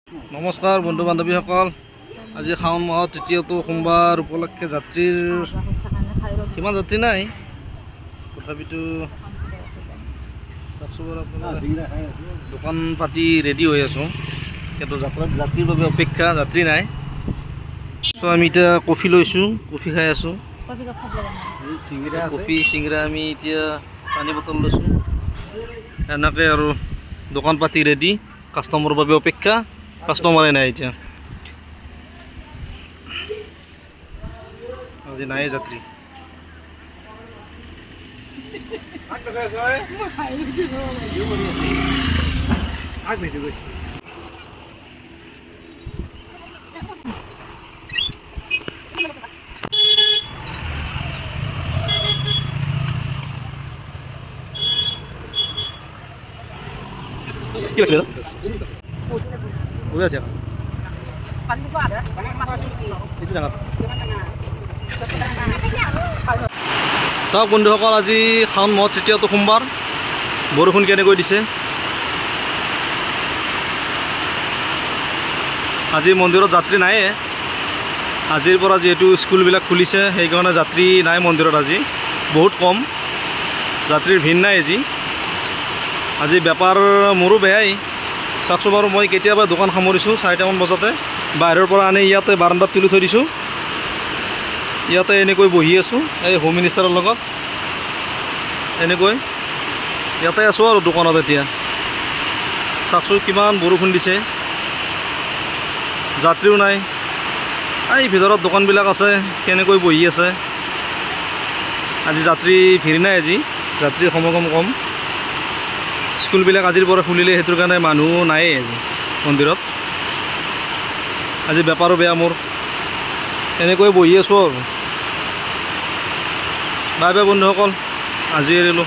নমস্কাৰ বন্ধু বান্ধৱীসকল, আজি শাওণ মাহৰ তৃতীয়টো সোমবাৰ উপলক্ষে যাত্ৰীৰ সিমান যাত্ৰী নাই, তথাপিতো দোকান পাতি ৰেডি হৈ আছোঁ। কিন্তু যাত্ৰীৰ বাবে অপেক্ষা, যাত্ৰী নাই। চ' আমি এতিয়া কফি লৈছোঁ, কফি খাই আছোঁ। কফি চিংৰা, আমি এতিয়া পানী বটল লৈছোঁ। এনেকৈ আৰু দোকান পাতি ৰেডি, কাষ্টমাৰৰ বাবে অপেক্ষা। কাষ্টমাৰে নাই এতিয়া, আজি নাই যাত্ৰী। কি আছে আছে চাওক বন্ধুসকল, আজি শাওণ মাহৰ তৃতীয়টো সোমবাৰ। বৰষুণ কেনেকৈ দিছে। আজি মন্দিৰত যাত্ৰী নাইয়ে। আজিৰ পৰা যিহেতু স্কুলবিলাক খুলিছে, সেইকাৰণে যাত্ৰী নাই মন্দিৰত। আজি বহুত কম, যাত্ৰীৰ ভিৰ নাই আজি বেপাৰ মোৰো বেয়াই। চাওকচোন বাৰু, মই কেতিয়াবা দোকান সামৰিছোঁ 4টামান বজাতে, বাহিৰৰ পৰা আনি ইয়াতে বাৰাণ্ডাত তুলি থৈ দিছোঁ। ইয়াতে এনেকৈ বহি আছোঁ এই হোম মিনিষ্টাৰৰ লগত, এনেকৈ ইয়াতে আছোঁ আৰু দোকানত। এতিয়া চাওকচোন কিমান বৰষুণ দিছে, যাত্ৰীও নাই। এই ভিতৰত দোকানবিলাক আছে, কেনেকৈ বহি আছে। আজি যাত্ৰী ভিৰ নাই, আজি যাত্ৰীৰ সমাগম কম। স্কুলবিলাক আজিৰ পৰা খুলিলে, সেইটোৰ কাৰণে মানুহ নায়েই আজি মন্দিৰত। আজি বেপাৰো বেয়া মোৰ, এনেকৈ বহি আছোঁ আৰু। বাই বাই বন্ধুসকল, আজি এৰিলোঁ।